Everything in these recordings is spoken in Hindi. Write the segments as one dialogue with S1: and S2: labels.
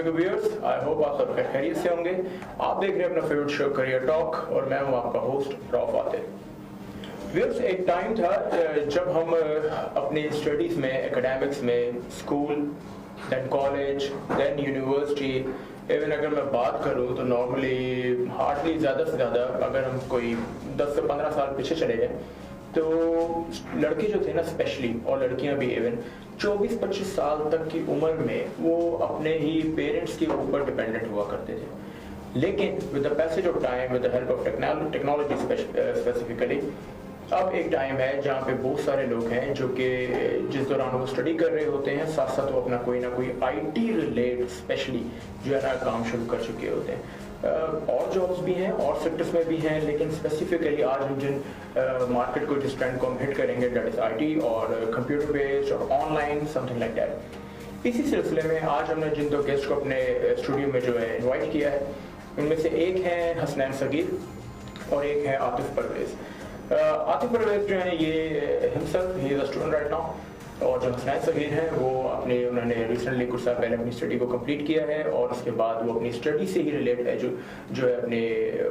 S1: अस्सलाम व्यूअर्स, आई होप आप सब खैरियत से होंगे। आप देख रहे हैं अपना फेवरेट शो करियर टॉक और मैं हूं आपका होस्ट रौफ आतिफ। व्यूअर्स, एक टाइम था जब हम अपनी स्टडीज़ में, एकेडमिक्स में, school, then college, then university, even अगर मैं बात करूं तो नॉर्मली हार्डली ज़्यादा से ज़्यादा अगर हम कोई 10 से 15 साल पीछे चले जाएं तो लड़के जो थे ना स्पेशली, और लड़कियां भी इवन 24-25 साल तक की उम्र में वो अपने ही पेरेंट्स के ऊपर डिपेंडेंट हुआ करते थे। लेकिन with the passage of time, with the help of technology specifically, अब एक टाइम है जहाँ पे बहुत सारे लोग हैं जो कि जिस दौरान वो स्टडी कर रहे होते हैं साथ साथ वो अपना कोई ना कोई आईटी रिलेट स्पेशली जो है ना काम शुरू कर चुके होते हैं। और जॉब्स भी हैं और सेक्टर्स में भी हैं, लेकिन स्पेसिफिकली आज हम जिन मार्केट को, जिस ट्रेंड को हम हिट करेंगे दैट इज आईटी और कंप्यूटर बेस्ड और ऑनलाइन समथिंग लाइक दैट। इसी सिलसिले में आज हमने जिन दो गेस्ट को अपने स्टूडियो में जो है इन्वाइट किया है, उनमें से एक है हसनैन सगीर और एक है आतिफ परवेज। आतिफ परवेज जो है ये himself he is a student right now, और जो हसनैन सगीर हैं वो उन्होंने रिसेंटली कुछ साल पहले अपनी स्टडी को कंप्लीट किया है और उसके बाद वो अपनी स्टडी से ही रिलेटेड है जो है अपने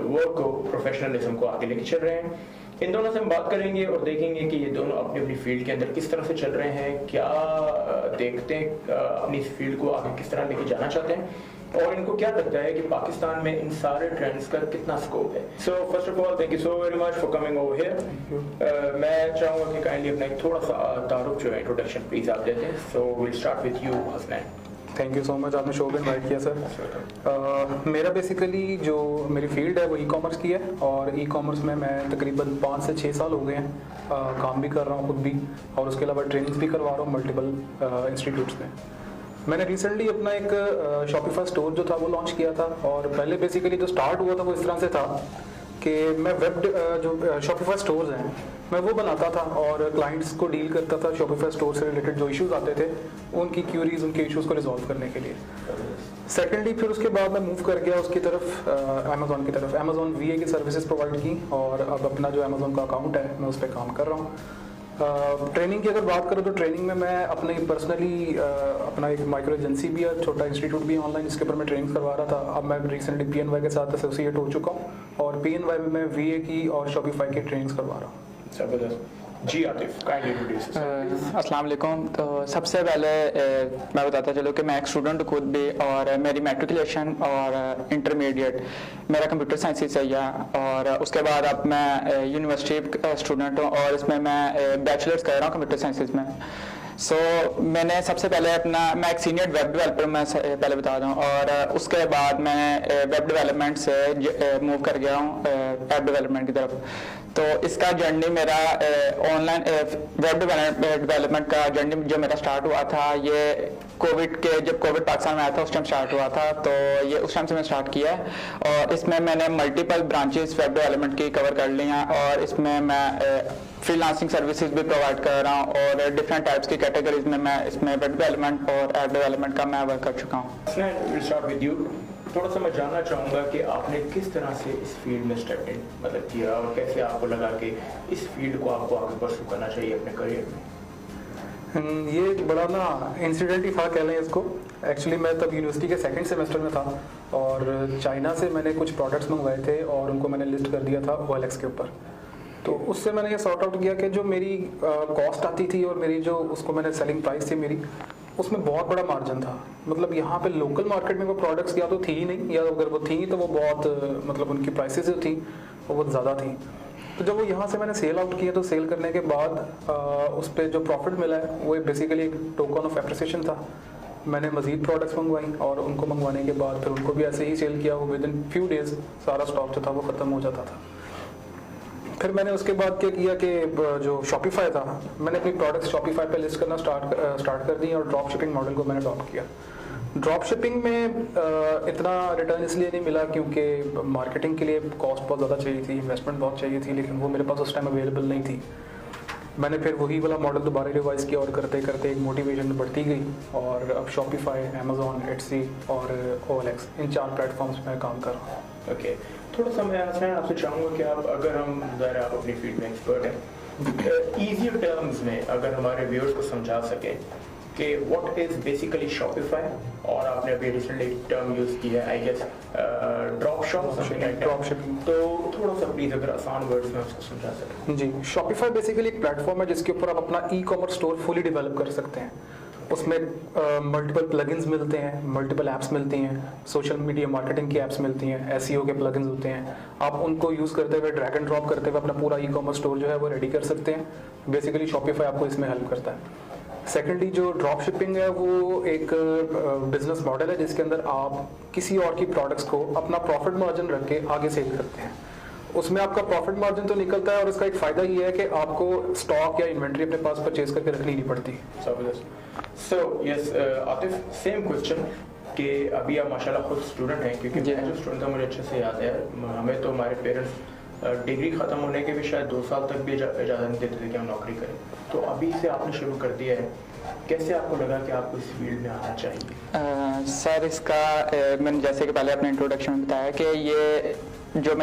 S1: वर्क को, प्रोफेशनलिज्म को आगे लेके चल रहे हैं। इन दोनों से हम बात करेंगे और देखेंगे कि ये दोनों अपनी अपनी फील्ड के अंदर किस तरह से चल रहे हैं, क्या देखते हैं, अपनी इस फील्ड को आगे किस तरह लेके जाना चाहते हैं और इनको क्या लगता है कि पाकिस्तान में इन सारे ट्रेंड्स का कितना स्कोप है। So first of all thank you so very much for coming over here. मैं चाहूँगा कि काइंडली अपना एक थोड़ा सा तारुफ जो है इंट्रोडक्शन प्लीज आप देते हैं। So will start with you Hasnain.
S2: Thank you so much, आपने शो में इनवाइट किया सर। मेरा बेसिकली जो मेरी फील्ड है वो ई कॉमर्स की है और ई कॉमर्स में मैं तकरीबन 5 से 6 साल हो गए हैं काम भी कर रहा हूँ खुद भी, और उसके अलावा ट्रेनिंग्स भी करवा रहा हूँ मल्टीपल इंस्टीट्यूट्स में। मैंने रिसेंटली अपना एक शॉपिफाई स्टोर जो था वो लॉन्च किया था, और पहले बेसिकली जो स्टार्ट हुआ था वो इस तरह से था कि मैं वेब जो शॉपिफाई स्टोर्स हैं मैं वो बनाता था और क्लाइंट्स को डील करता था शॉपिफाई स्टोर से रिलेटेड जो इश्यूज आते थे उनकी क्यूरीज, उनके इश्यूज को रिजॉल्व करने के लिए। सेकेंडली फिर उसके बाद मैं मूव कर गया उसकी तरफ, अमेजोन की तरफ। अमेजोन वीए की सर्विसेज प्रोवाइड की और अब अपना जो अमेजोन का अकाउंट है मैं उस पर काम कर रहा हूँ। ट्रेनिंग की अगर बात करूँ तो ट्रेनिंग में मैं अपने पर्सनली अपना एक माइक्रो एजेंसी भी है, छोटा इंस्टीट्यूट भी है ऑनलाइन, जिसके ऊपर मैं ट्रेनिंग करवा रहा था। अब मैं रिसेंटली पीएनवाई के साथ एसोसिएट हो चुका हूँ और पीएनवाई में मैं वीए की और शॉपिफाई की ट्रेनिंग्स करवा रहा हूँ।
S1: जबरदस्त। जी आतिफ, काइंडली इंट्रोड्यूस।
S3: अस्सलाम वालेकुम। तो सबसे पहले मैं बताता चलूँ कि मैं एक स्टूडेंट खुद भी, और मेरी मैट्रिकुलेशन और इंटरमीडिएट मेरा कंप्यूटर साइंस से है, और उसके बाद अब मैं यूनिवर्सिटी स्टूडेंट हूँ और इसमें मैं बैचलर्स कर रहा हूँ कंप्यूटर साइंस में। मैंने सबसे पहले मैं एक सीनियर वेब डेवलपर मैं पहले बता दूं, और उसके बाद मैं वेब डेवलपमेंट से मूव कर गया हूँ ऐप डेवलपमेंट की तरफ। तो इसका जर्नी मेरा ऑनलाइन वेब डेवलपमेंट का जर्नी जो मेरा स्टार्ट हुआ था ये जब कोविड पाकिस्तान में आया था उस टाइम स्टार्ट हुआ था। तो ये उस टाइम से मैं स्टार्ट किया है और इसमें मैंने मल्टीपल ब्रांचेस वेब डेवलपमेंट की कवर कर ली हैं, और इसमें मैं फ्रीलांसिंग सर्विसेज भी प्रोवाइड कर रहा हूँ और डिफरेंट टाइप्स की कैटेगरीज में मैं इसमें वेब डेवलपमेंट और ऐप डेवलपमेंट का मैं वर्क कर चुका हूँ।
S1: थोड़ा सा मैं जानना चाहूँगा कि आपने किस तरह से इस फील्ड में स्टेप इन किया और कैसे आपको लगा कि इस फील्ड को आपको आगे परस्यू करना चाहिए अपने करियर में।
S2: ये एक बड़ा ना इंसिडेंट ही था कह लें इसको। एक्चुअली मैं तब यूनिवर्सिटी के सेकंड सेमेस्टर में था और चाइना से मैंने कुछ प्रोडक्ट्स मंगवाए थे और उनको मैंने लिस्ट कर दिया था OLX के ऊपर। तो उससे मैंने ये सॉर्ट आउट किया कि जो मेरी कॉस्ट आती थी और मेरी जो उसको मैंने सेलिंग प्राइस थी मेरी, उसमें बहुत बड़ा मार्जिन था। मतलब यहाँ पे लोकल मार्केट में वो प्रोडक्ट्स या तो थी ही नहीं, या अगर वो थी तो वो बहुत मतलब उनकी प्राइसेस जो थी वो बहुत ज़्यादा थी। तो जब वो यहाँ से मैंने सेल आउट किया तो सेल करने के बाद उस पर जो प्रॉफिट मिला है वो बेसिकली एक टोकन ऑफ एप्रिसिएशन था। मैंने मज़ीद प्रोडक्ट्स मंगवाई और उनको मंगवाने के बाद फिर उनको भी ऐसे ही सेल किया। वो विद इन फ्यू डेज़ सारा स्टॉक जो था वो ख़त्म हो जाता था। फिर मैंने उसके बाद क्या किया कि जो शॉपिफाई था मैंने अपनी प्रोडक्ट्स शॉपिफाई पे लिस्ट करना स्टार्ट कर दी और ड्रॉप शिपिंग मॉडल को मैंने अडॉप्ट किया। ड्रॉप शिपिंग में इतना रिटर्न इसलिए नहीं मिला क्योंकि मार्केटिंग के लिए कॉस्ट बहुत ज़्यादा चाहिए थी, इन्वेस्टमेंट बहुत चाहिए थी, लेकिन वो मेरे पास उस टाइम अवेलेबल नहीं थी। मैंने फिर वही वाला मॉडल दोबारा रिवाइज किया और करते करते एक मोटिवेशन बढ़ती गई और अब शॉपिफाई, अमेजोन, एटसी और OLX इन 4 प्लेटफॉर्म्स में काम कर रहा हूँ।
S1: ओके, थोड़ा सा मैं आपसे चाहूँगा कि आप, अगर हम ज़रा आप अपनी फील्ड में एक्सपर्ट हैं, ईजी टर्म्स में अगर हमारे व्यूअर्स को समझा सके कि व्हाट इज बेसिकली शॉपिफाई, और आपने अभी रिसेंटली टर्म यूज किया है I guess drop shop,
S2: drop shipping.
S1: तो थोड़ा सा प्लीज अगर आसान वर्ड्स में उसको समझा सकें।
S2: जी, शॉपिफाई बेसिकली एक प्लेटफॉर्म है जिसके ऊपर आप अपना e commerce store fully develop कर सकते हैं। उसमें मल्टीपल प्लगइन्स मिलते हैं, मल्टीपल ऐप्स मिलती हैं, सोशल मीडिया मार्केटिंग की ऐप्स मिलती हैं, एसईओ के प्लगइन्स होते हैं। आप उनको यूज़ करते हुए ड्रैग एंड ड्रॉप करते हुए अपना पूरा ई कॉमर्स स्टोर जो है वो रेडी कर सकते हैं। बेसिकली शॉपिफाई आपको इसमें हेल्प करता है। सेकेंडली जो ड्रॉप शिपिंग है वो एक बिजनेस मॉडल है जिसके अंदर आप किसी और की प्रोडक्ट्स को अपना प्रॉफिट मार्जिन रख के आगे सेल करते हैं। उसमें आपका प्रॉफिट मार्जिन तो निकलता है और इसका एक फ़ायदा ये है कि आपको स्टॉक या इन्वेंट्री अपने पास परचेज करके रखनी नहीं पड़ती।
S1: So yes Atif, same question कि अभी आप माशाल्लाह खुद स्टूडेंट हैं, क्योंकि मैं जो स्टूडेंट था मुझे अच्छे से याद है, हमें तो हमारे पेरेंट्स डिग्री ख़त्म होने के भी शायद 2 साल तक भी इजाज़त नहीं देते थे कि हम नौकरी करें। तो अभी से आपने शुरू कर दिया है, कैसे आपको लगा कि आपको इस फील्ड में आना चाहिए?
S3: सर इसका मैंने जैसे कि पहले अपने इंट्रोडक्शन में बताया कि ये जो